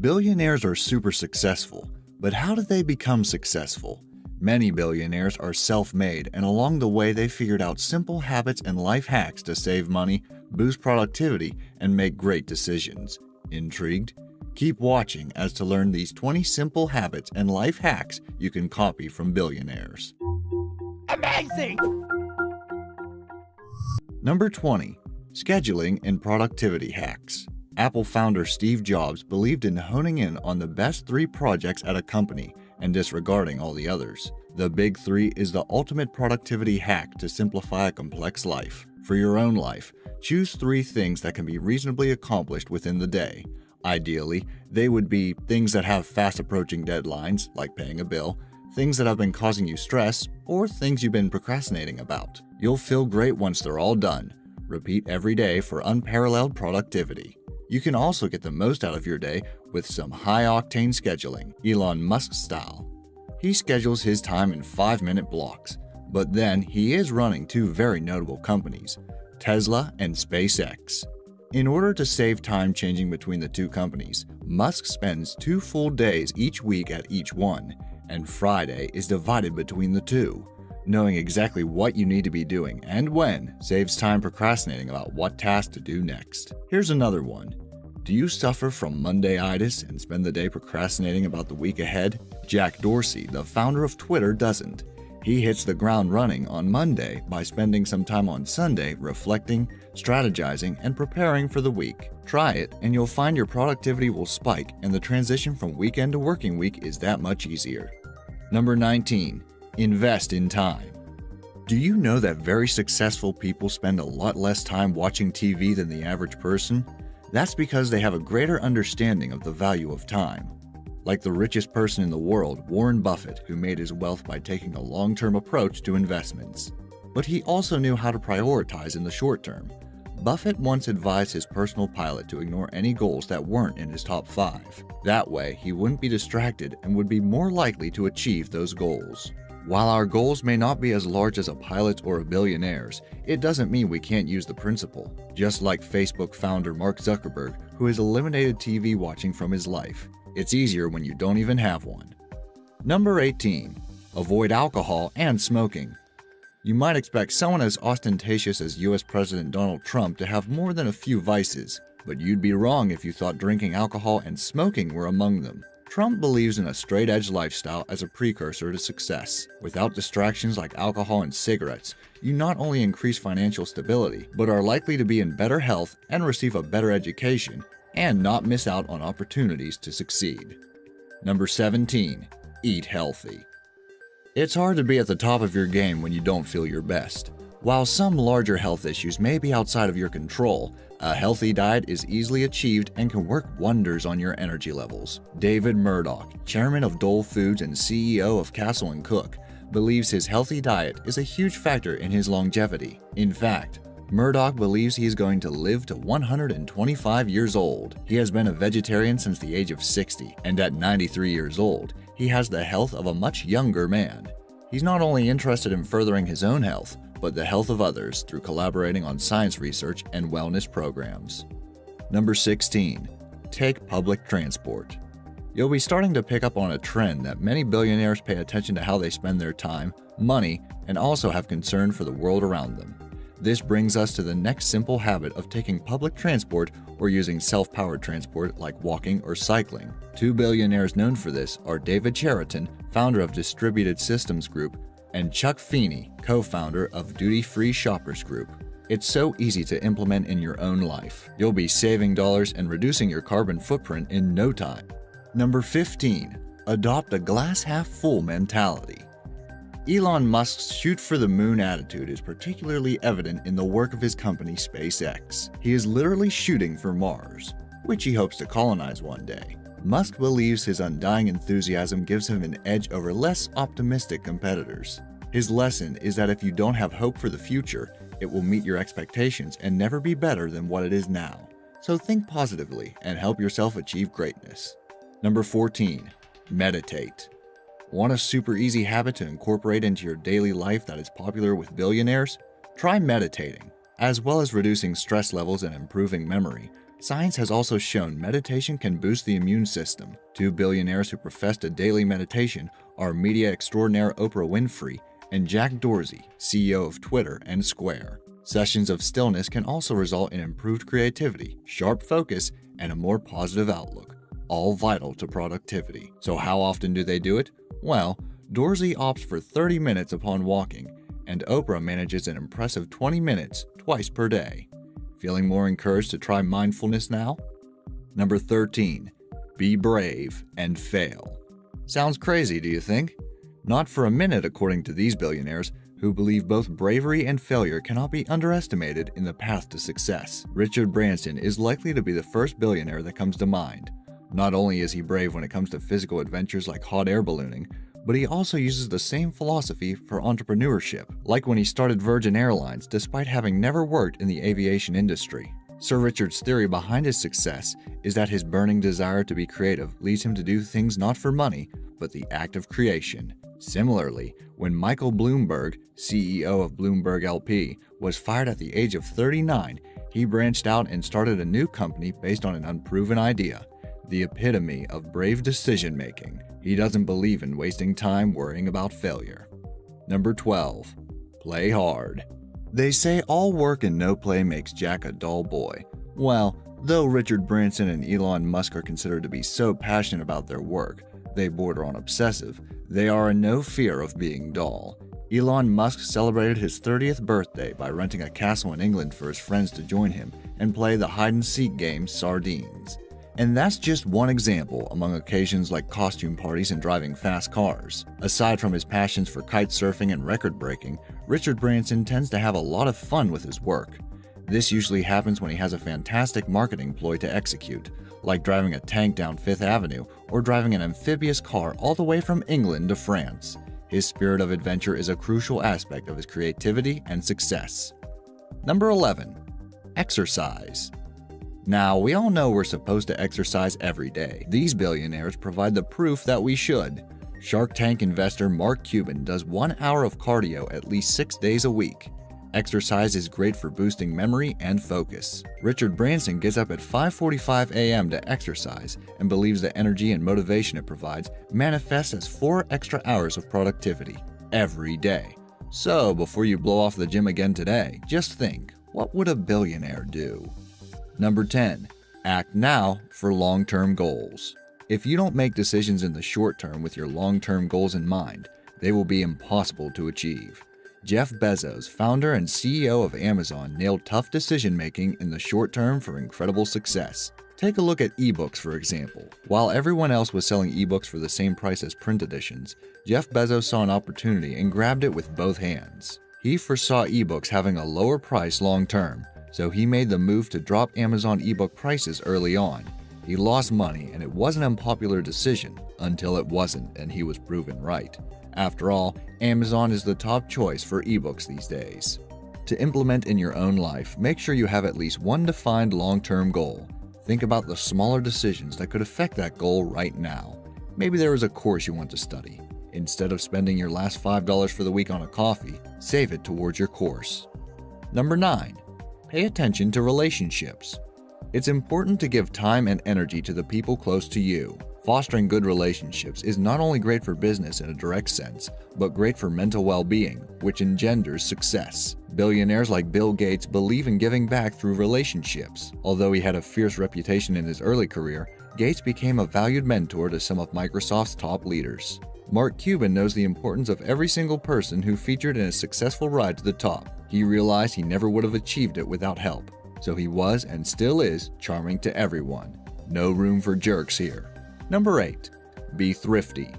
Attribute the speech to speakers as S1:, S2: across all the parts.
S1: Billionaires are super successful, but how did they become successful? Many billionaires are self-made, and along the way they figured out simple habits and life hacks to save money, boost productivity, and make great decisions. Intrigued? Keep watching as to learn these 20 simple habits and life hacks you can copy from billionaires.
S2: Amazing!
S1: Number 20. Scheduling and productivity hacks. Apple founder Steve Jobs believed in honing in on the best 3 projects at a company and disregarding all the others. The Big 3 is the ultimate productivity hack to simplify a complex life. For your own life, choose 3 things that can be reasonably accomplished within the day. Ideally, they would be things that have fast approaching deadlines, like paying a bill, things that have been causing you stress, or things you've been procrastinating about. You'll feel great once they're all done. Repeat every day for unparalleled productivity. You can also get the most out of your day with some high-octane scheduling, Elon Musk style. He schedules his time in 5-minute blocks, but then he is running 2 very notable companies, Tesla and SpaceX. In order to save time changing between the 2 companies, Musk spends 2 full days each week at each one, and Friday is divided between the 2. Knowing exactly what you need to be doing and when saves time procrastinating about what task to do next. Here's another one. Do you suffer from Monday-itis and spend the day procrastinating about the week ahead? Jack Dorsey, the founder of Twitter, doesn't. He hits the ground running on Monday by spending some time on Sunday reflecting, strategizing, and preparing for the week. Try it, and you'll find your productivity will spike and the transition from weekend to working week is that much easier. Number 19. Invest in time. Do you know that very successful people spend a lot less time watching TV than the average person? That's because they have a greater understanding of the value of time. Like the richest person in the world, Warren Buffett, who made his wealth by taking a long-term approach to investments. But he also knew how to prioritize in the short term. Buffett once advised his personal pilot to ignore any goals that weren't in his top 5. That way, he wouldn't be distracted and would be more likely to achieve those goals. While our goals may not be as large as a pilot's or a billionaire's, it doesn't mean we can't use the principle. Just like Facebook founder Mark Zuckerberg, who has eliminated TV watching from his life. It's easier when you don't even have one. Number 18. Avoid alcohol and smoking. You might expect someone as ostentatious as US President Donald Trump to have more than a few vices, but you'd be wrong if you thought drinking alcohol and smoking were among them. Trump believes in a straight-edge lifestyle as a precursor to success. Without distractions like alcohol and cigarettes, you not only increase financial stability, but are likely to be in better health and receive a better education, and not miss out on opportunities to succeed. Number 17. Eat healthy. It's hard to be at the top of your game when you don't feel your best. While some larger health issues may be outside of your control, a healthy diet is easily achieved and can work wonders on your energy levels. David Murdoch, chairman of Dole Foods and CEO of Castle & Cook, believes his healthy diet is a huge factor in his longevity. In fact, Murdoch believes he is going to live to 125 years old. He has been a vegetarian since the age of 60, and at 93 years old, he has the health of a much younger man. He's not only interested in furthering his own health, but the health of others through collaborating on science research and wellness programs. Number 16. Take public transport. You'll be starting to pick up on a trend that many billionaires pay attention to how they spend their time, money, and also have concern for the world around them. This brings us to the next simple habit of taking public transport or using self-powered transport like walking or cycling. 2 billionaires known for this are David Cheriton, founder of Distributed Systems Group, and Chuck Feeney, co-founder of Duty Free Shoppers Group. It's so easy to implement in your own life. You'll be saving dollars and reducing your carbon footprint in no time. Number 15. Adopt a glass-half-full mentality. Elon Musk's shoot-for-the-moon attitude is particularly evident in the work of his company SpaceX. He is literally shooting for Mars, which he hopes to colonize one day. Musk believes his undying enthusiasm gives him an edge over less optimistic competitors. His lesson is that if you don't have hope for the future, it will meet your expectations and never be better than what it is now. So think positively and help yourself achieve greatness. Number 14. Meditate. Want a super easy habit to incorporate into your daily life that is popular with billionaires? Try meditating. As well as reducing stress levels and improving memory, Science has also shown meditation can boost the immune system. Two billionaires who professed a daily meditation are media extraordinaire Oprah Winfrey and Jack Dorsey, CEO of Twitter and Square. Sessions of stillness can also result in improved creativity, sharp focus, and a more positive outlook, all vital to productivity. So how often do they do it? Well, Dorsey opts for 30 minutes upon walking, and Oprah manages an impressive 20 minutes twice per day. Feeling more encouraged to try mindfulness now? Number 13. Be brave and fail. Sounds crazy, do you think? Not for a minute, according to these billionaires, who believe both bravery and failure cannot be underestimated in the path to success. Richard Branson is likely to be the first billionaire that comes to mind. Not only is he brave when it comes to physical adventures like hot air ballooning, but he also uses the same philosophy for entrepreneurship, like when he started Virgin Airlines despite having never worked in the aviation industry. Sir Richard's theory behind his success is that his burning desire to be creative leads him to do things not for money, but the act of creation. Similarly, when Michael Bloomberg, CEO of Bloomberg LP, was fired at the age of 39, he branched out and started a new company based on an unproven idea, the epitome of brave decision-making. He doesn't believe in wasting time worrying about failure. Number 12. Play hard. They say all work and no play makes Jack a dull boy. Well, though Richard Branson and Elon Musk are considered to be so passionate about their work, they border on obsessive, they are in no fear of being dull. Elon Musk celebrated his 30th birthday by renting a castle in England for his friends to join him and play the hide-and-seek game Sardines. And that's just one example among occasions like costume parties and driving fast cars. Aside from his passions for kite surfing and record breaking, Richard Branson tends to have a lot of fun with his work. This usually happens when he has a fantastic marketing ploy to execute, like driving a tank down Fifth Avenue or driving an amphibious car all the way from England to France. His spirit of adventure is a crucial aspect of his creativity and success. Number 11. Exercise. Now, we all know we're supposed to exercise every day. These billionaires provide the proof that we should. Shark Tank investor Mark Cuban does 1 hour of cardio at least 6 days a week. Exercise is great for boosting memory and focus. Richard Branson gets up at 5:45 a.m. to exercise and believes the energy and motivation it provides manifests as 4 extra hours of productivity every day. So, before you blow off the gym again today, just think, what would a billionaire do? Number 10. Act now for long-term goals. If you don't make decisions in the short term with your long-term goals in mind, they will be impossible to achieve. Jeff Bezos, founder and CEO of Amazon, nailed tough decision-making in the short term for incredible success. Take a look at ebooks, for example. While everyone else was selling ebooks for the same price as print editions, Jeff Bezos saw an opportunity and grabbed it with both hands. He foresaw ebooks having a lower price long-term, so he made the move to drop Amazon ebook prices early on. He lost money, and it was an unpopular decision until it wasn't, and he was proven right. After all, Amazon is the top choice for ebooks these days. To implement in your own life, make sure you have at least one defined long-term goal. Think about the smaller decisions that could affect that goal right now. Maybe there is a course you want to study. Instead of spending your last $5 for the week on a coffee, save it towards your course. Number 9. Pay attention to relationships. It's important to give time and energy to the people close to you. Fostering good relationships is not only great for business in a direct sense, but great for mental well-being, which engenders success. Billionaires like Bill Gates believe in giving back through relationships. Although he had a fierce reputation in his early career, Gates became a valued mentor to some of Microsoft's top leaders. Mark Cuban knows the importance of every single person who featured in a successful ride to the top. He realized he never would have achieved it without help, so he was and still is charming to everyone. No room for jerks here. Number 8. Be thrifty.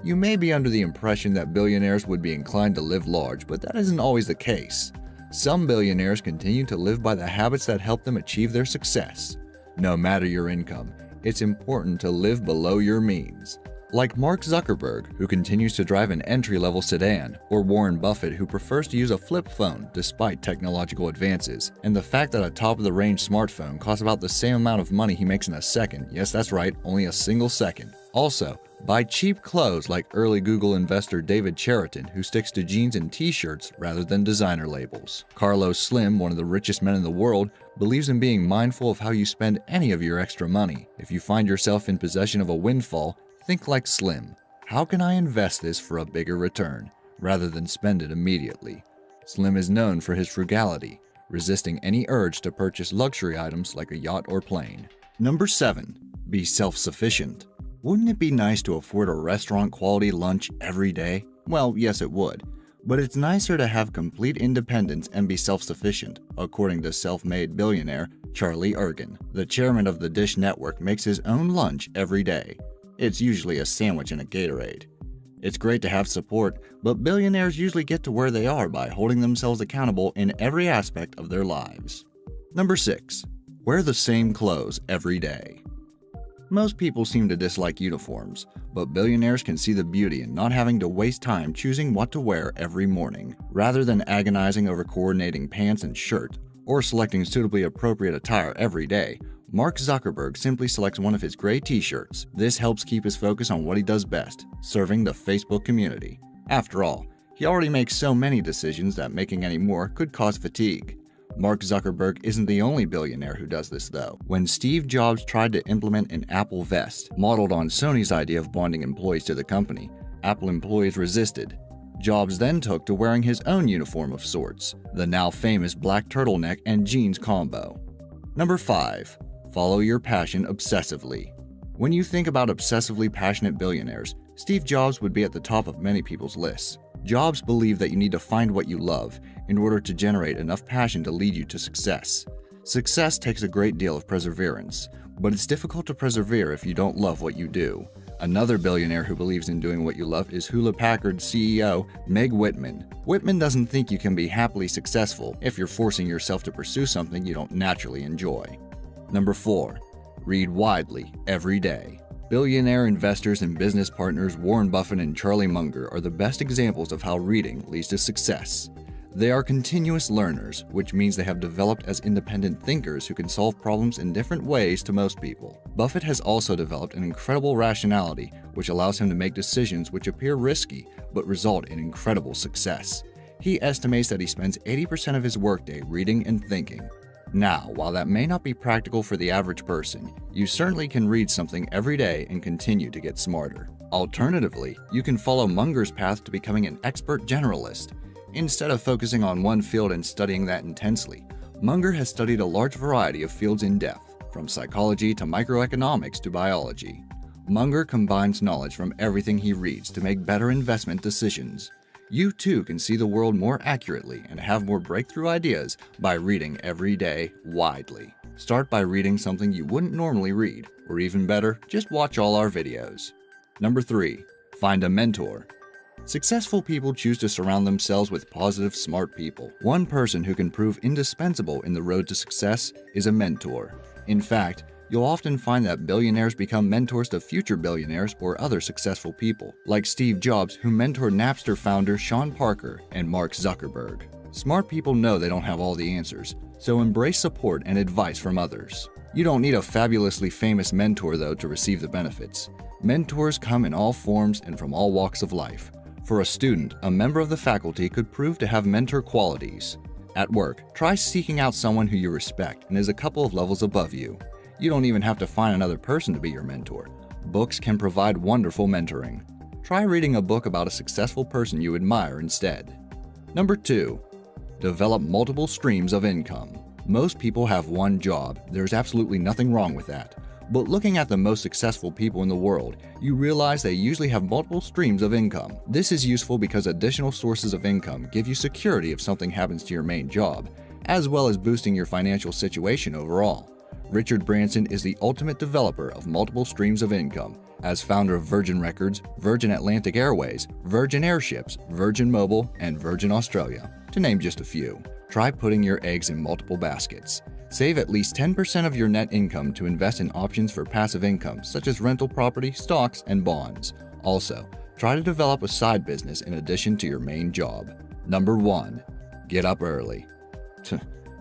S1: You may be under the impression that billionaires would be inclined to live large, but that isn't always the case. Some billionaires continue to live by the habits that help them achieve their success. No matter your income, it's important to live below your means. Like Mark Zuckerberg, who continues to drive an entry-level sedan, or Warren Buffett, who prefers to use a flip phone despite technological advances, and the fact that a top-of-the-range smartphone costs about the same amount of money he makes in a second. Yes, that's right, only a single second. Also, Buy cheap clothes like early Google investor David Cheriton, who sticks to jeans and t-shirts rather than designer labels. Carlos Slim, one of the richest men in the world, believes in being mindful of how you spend any of your extra money. If you find yourself in possession of a windfall, think like Slim. How can I invest this for a bigger return, rather than spend it immediately? Slim is known for his frugality, resisting any urge to purchase luxury items like a yacht or plane. Number 7. Be self-sufficient. Wouldn't it be nice to afford a restaurant-quality lunch every day? Well, yes it would. But it's nicer to have complete independence and be self-sufficient, according to self-made billionaire Charlie Ergen. The chairman of the Dish Network makes his own lunch every day. It's usually a sandwich and a Gatorade. It's great to have support, but billionaires usually get to where they are by holding themselves accountable in every aspect of their lives. Number 6. Wear the same clothes every day. Most people seem to dislike uniforms, but billionaires can see the beauty in not having to waste time choosing what to wear every morning. Rather than agonizing over coordinating pants and shirt, or selecting suitably appropriate attire every day, Mark Zuckerberg simply selects one of his gray t-shirts. This helps keep his focus on what he does best, serving the Facebook community. After all, he already makes so many decisions that making any more could cause fatigue. Mark Zuckerberg isn't the only billionaire who does this, though. When Steve Jobs tried to implement an Apple vest, modeled on Sony's idea of bonding employees to the company, Apple employees resisted. Jobs then took to wearing his own uniform of sorts, the now famous black turtleneck and jeans combo. Number 5. Follow your passion obsessively. When you think about obsessively passionate billionaires, Steve Jobs would be at the top of many people's lists. Jobs believed that you need to find what you love in order to generate enough passion to lead you to success. Success takes a great deal of perseverance, but it's difficult to persevere if you don't love what you do. Another billionaire who believes in doing what you love is Hewlett-Packard CEO Meg Whitman. Whitman doesn't think you can be happily successful if you're forcing yourself to pursue something you don't naturally enjoy. Number 4. Read widely every day. Billionaire investors and business partners Warren Buffett and Charlie Munger are the best examples of how reading leads to success. They are continuous learners, which means they have developed as independent thinkers who can solve problems in different ways to most people. Buffett has also developed an incredible rationality, which allows him to make decisions which appear risky but result in incredible success. He estimates that he spends 80% of his workday reading and thinking. Now, while that may not be practical for the average person, you certainly can read something every day and continue to get smarter. Alternatively, you can follow Munger's path to becoming an expert generalist. Instead of focusing on one field and studying that intensely, Munger has studied a large variety of fields in depth, from psychology to microeconomics to biology. Munger combines knowledge from everything he reads to make better investment decisions. You too can see the world more accurately and have more breakthrough ideas by reading every day widely. Start by reading something you wouldn't normally read, or even better, just watch all our videos. Number 3. Find a mentor. Successful people choose to surround themselves with positive, smart people. One person who can prove indispensable in the road to success is a mentor. In fact, you'll often find that billionaires become mentors to future billionaires or other successful people, like Steve Jobs, who mentored Napster founder Sean Parker and Mark Zuckerberg. Smart people know they don't have all the answers, so embrace support and advice from others. You don't need a fabulously famous mentor, though, to receive the benefits. Mentors come in all forms and from all walks of life. For a student, a member of the faculty could prove to have mentor qualities. At work, try seeking out someone who you respect and is a couple of levels above you. You don't even have to find another person to be your mentor. Books can provide wonderful mentoring. Try reading a book about a successful person you admire instead. Number 2. Develop multiple streams of income. Most people have one job. There's absolutely nothing wrong with that. But looking at the most successful people in the world, you realize they usually have multiple streams of income. This is useful because additional sources of income give you security if something happens to your main job, as well as boosting your financial situation overall. Richard Branson is the ultimate developer of multiple streams of income. As founder of Virgin Records, Virgin Atlantic Airways, Virgin Airships, Virgin Mobile, and Virgin Australia, to name just a few. Try putting your eggs in multiple baskets. Save at least 10% of your net income to invest in options for passive income, such as rental property, stocks, and bonds. Also, try to develop a side business in addition to your main job. Number 1. Get up early.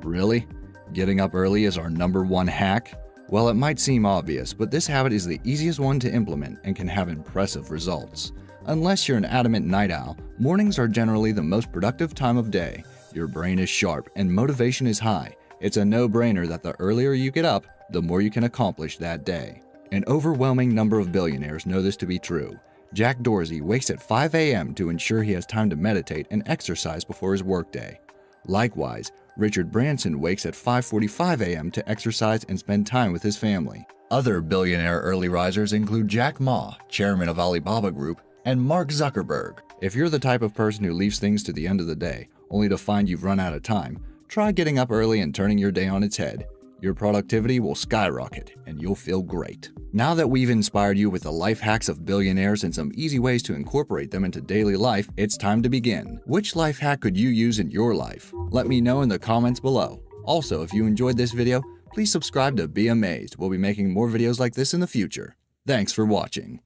S1: Really? Getting up early is our number 1 hack? Well, it might seem obvious, but this habit is the easiest one to implement and can have impressive results. Unless you're an adamant night owl, mornings are generally the most productive time of day. Your brain is sharp and motivation is high. It's a no-brainer that the earlier you get up, the more you can accomplish that day. An overwhelming number of billionaires know this to be true. Jack Dorsey wakes at 5 a.m. to ensure he has time to meditate and exercise before his workday. Likewise, Richard Branson wakes at 5:45 a.m. to exercise and spend time with his family. Other billionaire early risers include Jack Ma, chairman of Alibaba Group, and Mark Zuckerberg. If you're the type of person who leaves things to the end of the day, only to find you've run out of time, try getting up early and turning your day on its head. Your productivity will skyrocket, and you'll feel great. Now that we've inspired you with the life hacks of billionaires and some easy ways to incorporate them into daily life, it's time to begin. Which life hack could you use in your life? Let me know in the comments below. Also, if you enjoyed this video, please subscribe to Be Amazed. We'll be making more videos like this in the future. Thanks for watching.